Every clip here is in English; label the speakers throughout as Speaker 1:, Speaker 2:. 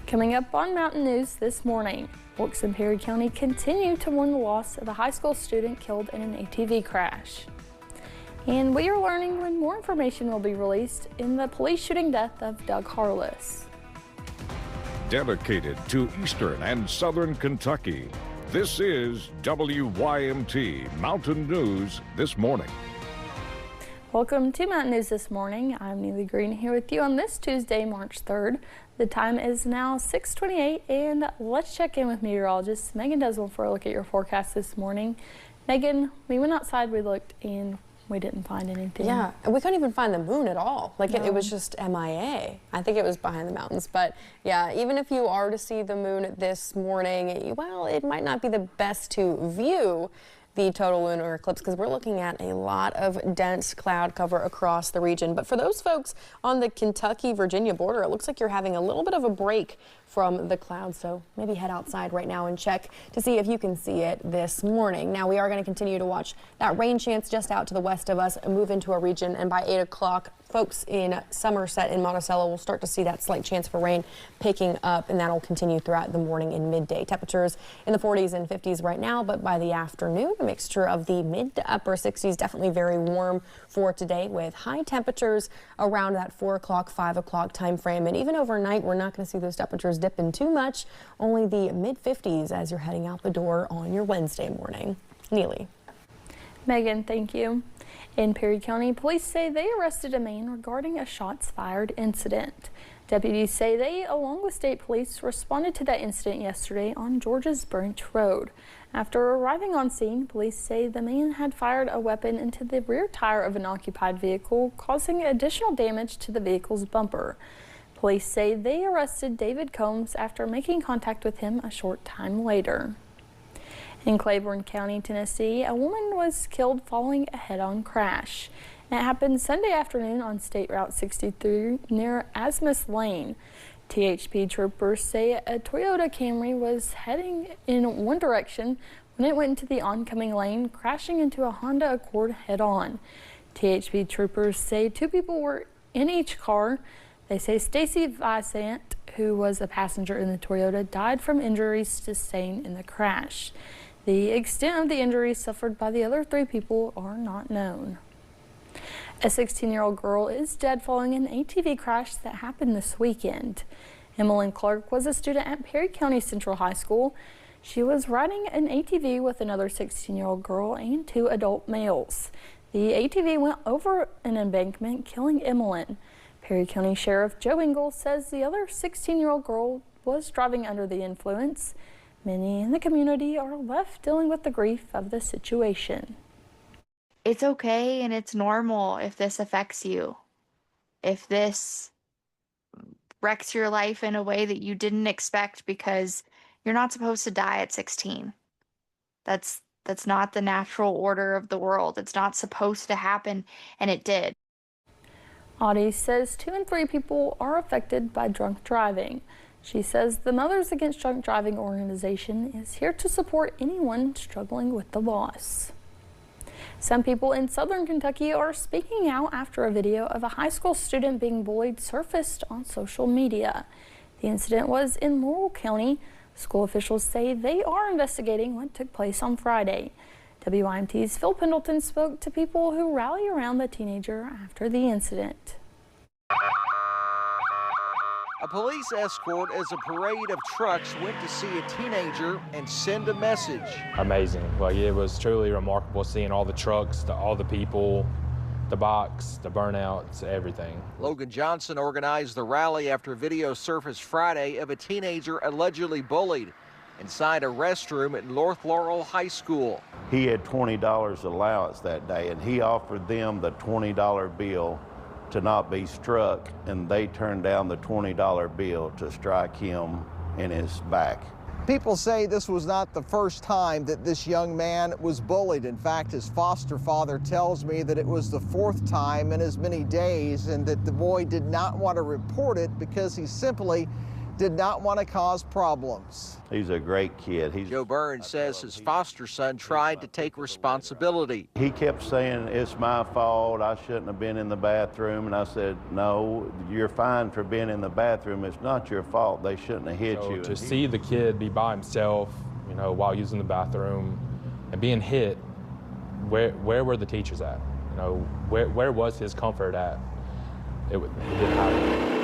Speaker 1: Coming up on Mountain News this morning, folks in Perry County continue to mourn the loss of a high school student killed in an ATV crash. And we are learning when more information will be released in the police shooting death of Doug Harless.
Speaker 2: Dedicated to Eastern and Southern Kentucky, this is WYMT Mountain News This Morning.
Speaker 1: Welcome to Mountain News This Morning. I'm Neely Green here with you on this Tuesday, March 3rd. The time is now 6:28, and let's check in with meteorologist Megan Deswell for a look at your forecast this morning. Megan, we went outside, we looked, and we didn't find anything.
Speaker 3: Yeah, and we couldn't even find the moon at all. Like it was just MIA. I think it was behind the mountains. But yeah, even if you are to see the moon this morning, well, it might not be the best to view the total lunar eclipse because we're looking at a lot of dense cloud cover across the region. But for those folks on the Kentucky-Virginia border, it looks like you're having a little bit of a break from the clouds. So maybe head outside right now and check to see if you can see it this morning. Now we are going to continue to watch that rain chance just out to the west of us and move into a region. And by 8 o'clock, folks in Somerset and Monticello will start to see that slight chance for rain picking up, and that'll continue throughout the morning and midday. Temperatures in the 40s and 50s right now, but by the afternoon, a mixture of the mid to upper 60s, definitely very warm for today with high temperatures around that 4 o'clock, 5 o'clock time frame. And even overnight, we're not going to see those temperatures dipping too much, only the mid 50s as you're heading out the door on your Wednesday morning. Neely.
Speaker 1: Megan, thank you. In Perry County, police say they arrested a man regarding a shots fired incident. Deputies say they, along with state police, responded to that incident yesterday on George's Branch Road. After arriving on scene, police say the man had fired a weapon into the rear tire of an occupied vehicle, causing additional damage to the vehicle's bumper. Police say they arrested David Combs after making contact with him a short time later. In Claiborne County, Tennessee, a woman was killed following a head-on crash. It happened Sunday afternoon on State Route 63 near Asmus Lane. THP troopers say a Toyota Camry was heading in one direction when it went into the oncoming lane, crashing into a Honda Accord head-on. THP troopers say 2 people were in each car. They say Stacy Vicent, who was a passenger in the Toyota, died from injuries sustained in the crash. The extent of the injuries suffered by the other 3 people are not known. A 16-year-old girl is dead following an ATV crash that happened this weekend. Emmeline Clark was a student at Perry County Central High School. She was riding an ATV with another 16-year-old girl and 2 adult males. The ATV went over an embankment, killing Emmeline. Perry County Sheriff Joe Engel says the other 16-year-old girl was driving under the influence. Many in the community are left dealing with the grief of the situation.
Speaker 4: It's okay and it's normal if this affects you. If this wrecks your life in a way that you didn't expect, because you're not supposed to die at 16. That's not the natural order of the world. It's not supposed to happen, and it did.
Speaker 1: Audie says 2 in 3 people are affected by drunk driving. She says the Mothers Against Drunk Driving organization is here to support anyone struggling with the loss. Some people in southern Kentucky are speaking out after a video of a high school student being bullied surfaced on social media. The incident was in Laurel County. School officials say they are investigating what took place on Friday. WYMT's Phil Pendleton spoke to people who rally around the teenager after the incident.
Speaker 5: A police escort as a parade of trucks went to see a teenager and send a message.
Speaker 6: Amazing. Like, it was truly remarkable seeing all the trucks, all the people, the bikes, the burnouts, everything.
Speaker 5: Logan Johnson organized the rally after video surfaced Friday of a teenager allegedly bullied inside a restroom at North Laurel High School.
Speaker 7: He had $20 allowance that day, and he offered them the $20 bill to not be struck, and they turned down the $20 bill to strike him in his back.
Speaker 8: People say this was not the first time that this young man was bullied. In fact, his foster father tells me that it was the 4th time in as many days, and that the boy did not want to report it because he simply did not want to cause problems.
Speaker 7: He's a great kid.
Speaker 5: Joe Burns says his foster son tried to take responsibility.
Speaker 7: He kept saying, it's my fault, I shouldn't have been in the bathroom. And I said, no, you're fine for being in the bathroom. It's not your fault. They shouldn't have hit you.
Speaker 6: To see the kid be by himself, you know, while using the bathroom and being hit, where were the teachers at? You know, where was his comfort at? It didn't happen.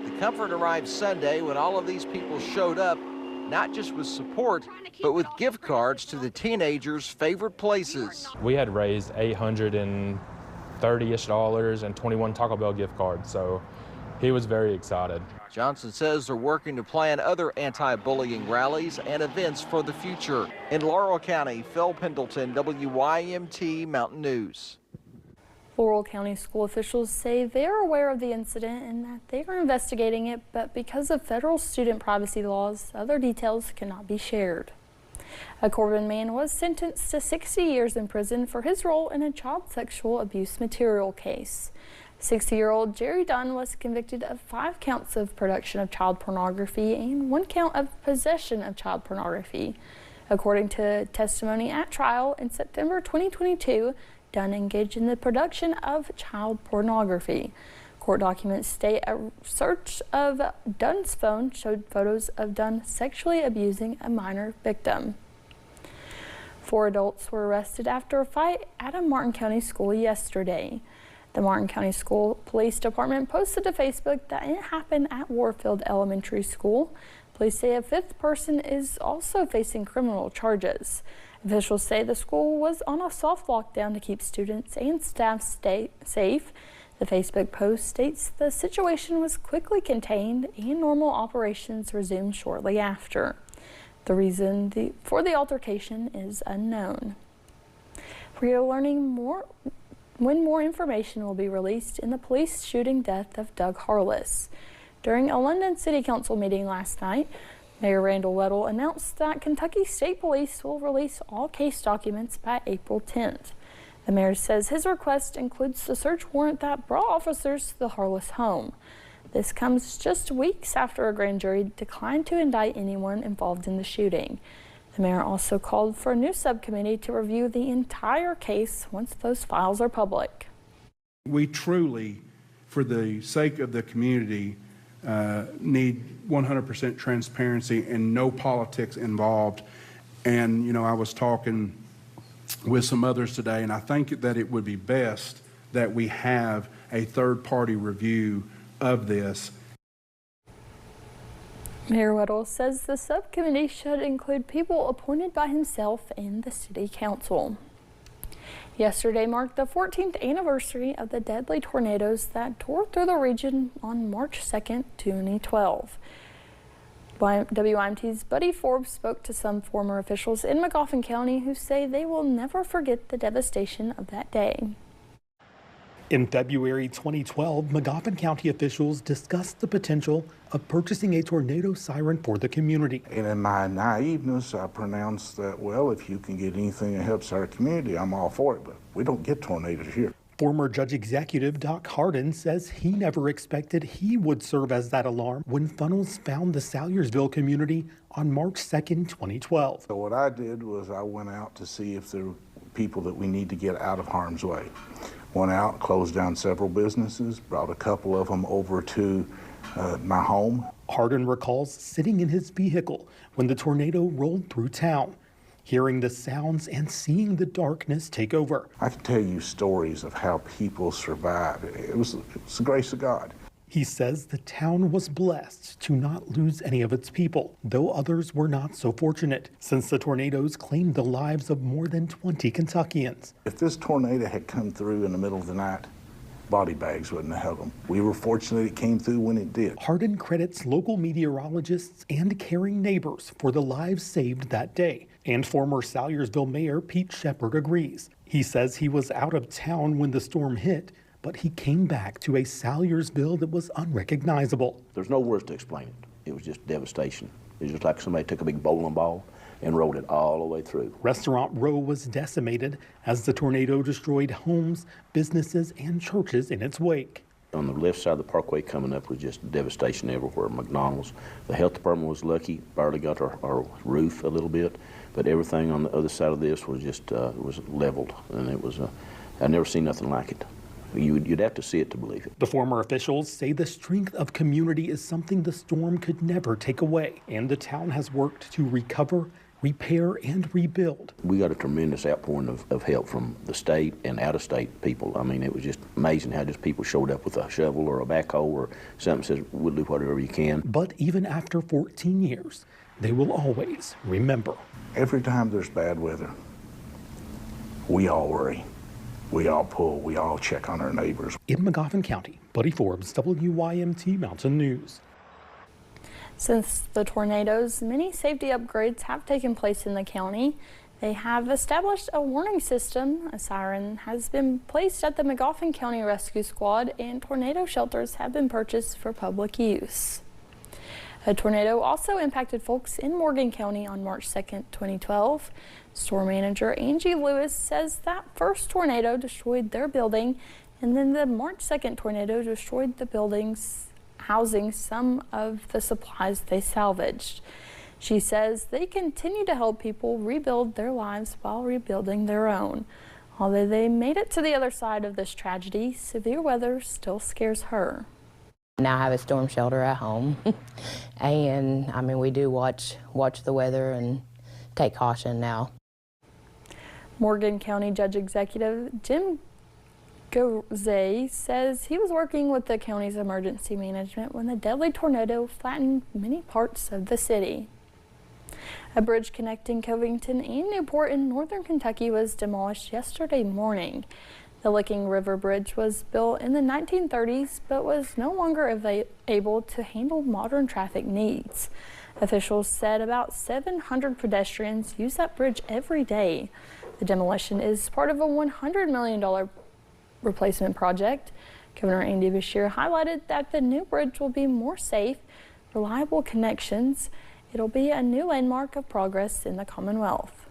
Speaker 5: The comfort arrived Sunday when all of these people showed up, not just with support, but with gift cards to the teenagers' favorite places.
Speaker 6: We had raised $830-ish and 21 Taco Bell gift cards, so he was very excited.
Speaker 5: Johnson says they're working to plan other anti-bullying rallies and events for the future. In Laurel County, Phil Pendleton, WYMT Mountain News.
Speaker 1: Laurel County school officials say they are aware of the incident and that they are investigating it, but because of federal student privacy laws, other details cannot be shared. A Corbin man was sentenced to 60 years in prison for his role in a child sexual abuse material case. 60-year-old Jerry Dunn was convicted of 5 counts of production of child pornography and 1 count of possession of child pornography. According to testimony at trial in September 2022, Dunn engaged in the production of child pornography. Court documents state a search of Dunn's phone showed photos of Dunn sexually abusing a minor victim. 4 adults were arrested after a fight at a Martin County school yesterday. The Martin County School Police Department posted to Facebook that it happened at Warfield Elementary School. Police say a 5th person is also facing criminal charges. Officials say the school was on a soft lockdown to keep students and staff safe. The Facebook post states the situation was quickly contained and normal operations resumed shortly after. The reason for the altercation is unknown. We are learning more when more information will be released in the police shooting death of Doug Harless. During a London City Council meeting last night, Mayor Randall Weddle announced that Kentucky State Police will release all case documents by April 10th. The mayor says his request includes the search warrant that brought officers to the Harless home. This comes just weeks after a grand jury declined to indict anyone involved in the shooting. The mayor also called for a new subcommittee to review the entire case once those files are public.
Speaker 9: We truly, for the sake of the community, need 100% transparency and no politics involved. And, you know, I was talking with some others today, and I think that it would be best that we have a third-party review of this.
Speaker 1: Mayor Weddle says the subcommittee should include people appointed by himself and the city council. Yesterday marked the 14th anniversary of the deadly tornadoes that tore through the region on March 2nd, 2012. WYMT's Buddy Forbes spoke to some former officials in Magoffin County who say they will never forget the devastation of that day.
Speaker 10: In February 2012, Magoffin County officials discussed the potential of purchasing a tornado siren for the community.
Speaker 11: And in my naiveness, I pronounced that, well, if you can get anything that helps our community, I'm all for it, but we don't get tornadoes here.
Speaker 10: Former Judge Executive Doc Hardin says he never expected he would serve as that alarm when funnels found the Salyersville community on March 2nd, 2012.
Speaker 11: So what I did was I went out to see if there were people that we need to get out of harm's way. Went out, closed down several businesses, brought a couple of them over to my home.
Speaker 10: Hardin recalls sitting in his vehicle when the tornado rolled through town, hearing the sounds and seeing the darkness take over.
Speaker 11: I can tell you stories of how people survived. It was the grace of God.
Speaker 10: He says the town was blessed to not lose any of its people, though others were not so fortunate, since the tornadoes claimed the lives of more than 20 Kentuckians.
Speaker 11: If this tornado had come through in the middle of the night, body bags wouldn't have held them. We were fortunate it came through when it did.
Speaker 10: Hardin credits local meteorologists and caring neighbors for the lives saved that day, and former Salyersville Mayor Pete Shepard agrees. He says he was out of town when the storm hit, but he came back to a Salyersville that was unrecognizable.
Speaker 12: There's no words to explain it. It was just devastation. It was just like somebody took a big bowling ball and rolled it all the way through.
Speaker 10: Restaurant Row was decimated as the tornado destroyed homes, businesses, and churches in its wake.
Speaker 12: On the left side of the parkway coming up was just devastation everywhere. McDonald's. The health department was lucky, barely got our roof a little bit, but everything on the other side of this was just was leveled, and it was I've never seen nothing like it. You'd have to see it to believe it.
Speaker 10: The former officials say the strength of community is something the storm could never take away, and the town has worked to recover, repair, and rebuild.
Speaker 12: We got a tremendous outpouring of help from the state and out-of-state people. I mean, it was just amazing how just people showed up with a shovel or a backhoe or something says, we'll do whatever you can.
Speaker 10: But even after 14 years, they will always remember.
Speaker 11: Every time there's bad weather, we all worry. We all pull, we all check on our neighbors.
Speaker 10: In McGoffin County, Buddy Forbes, WYMT Mountain News.
Speaker 1: Since the tornadoes, many safety upgrades have taken place in the county. They have established a warning system. A siren has been placed at the McGoffin County Rescue Squad, and tornado shelters have been purchased for public use. A tornado also impacted folks in Morgan County on March 2nd, 2012. Store manager Angie Lewis says that first tornado destroyed their building, and then the March 2nd tornado destroyed the buildings housing some of the supplies they salvaged. She says they continue to help people rebuild their lives while rebuilding their own. Although they made it to the other side of this tragedy, severe weather still scares her.
Speaker 13: Now I have a storm shelter at home, and I mean, we do watch the weather and take caution now.
Speaker 1: Morgan County Judge Executive Jim Gozay says he was working with the county's emergency management when the deadly tornado flattened many parts of the city. A bridge connecting Covington and Newport in northern Kentucky was demolished yesterday morning. The Licking River Bridge was built in the 1930s but was no longer able to handle modern traffic needs. Officials said about 700 pedestrians use that bridge every day. The demolition is part of a $100 million replacement project. Governor Andy Beshear highlighted that the new bridge will be more safe, reliable connections. It'll be a new landmark of progress in the Commonwealth.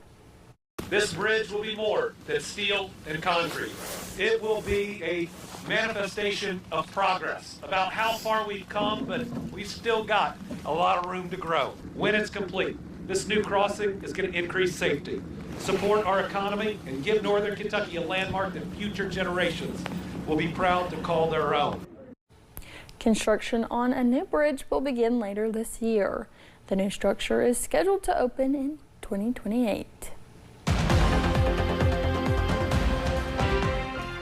Speaker 14: This bridge will be more than steel and concrete. It will be a manifestation of progress about how far we've come, but we've still got a lot of room to grow. When it's complete, this new crossing is going to increase safety, support our economy, and give Northern Kentucky a landmark that future generations will be proud to call their own.
Speaker 1: Construction on a new bridge will begin later this year. The new structure is scheduled to open in 2028.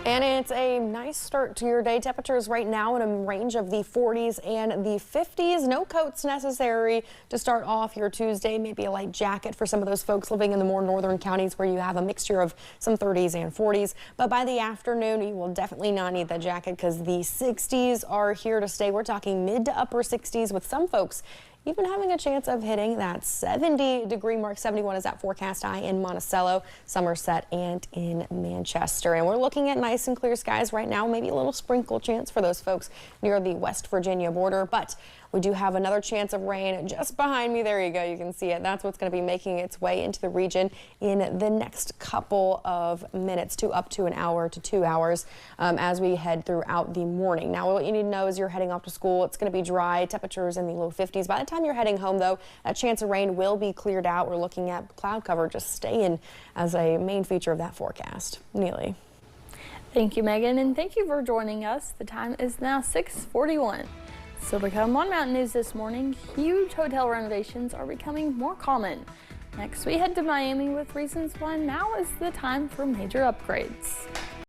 Speaker 3: And it's a nice start to your day. Temperatures right now in a range of the 40s and the 50s. No coats necessary to start off your Tuesday. Maybe a light jacket for some of those folks living in the more northern counties where you have a mixture of some 30s and 40s. But by the afternoon, you will definitely not need that jacket because the 60s are here to stay. We're talking mid to upper 60s with some folks even having a chance of hitting that 70-degree mark. 71 is that forecast high in Monticello, Somerset, and in Manchester. And we're looking at nice and clear skies right now. Maybe a little sprinkle chance for those folks near the West Virginia border, but we do have another chance of rain just behind me. There you go. You can see it. That's what's going to be making its way into the region in the next couple of minutes to up to an hour to 2 hours as we head throughout the morning. Now, what you need to know is you're heading off to school. It's going to be dry. Temperatures in the low 50s. By the time you're heading home, though, that chance of rain will be cleared out. We're looking at cloud cover just staying as a main feature of that forecast. Neely.
Speaker 1: Thank you, Megan, and thank you for joining us. The time is now 6:41. Still to come on Mountain News this morning, huge hotel renovations are becoming more common. Next, we head to Miami with reasons why now is the time for major upgrades.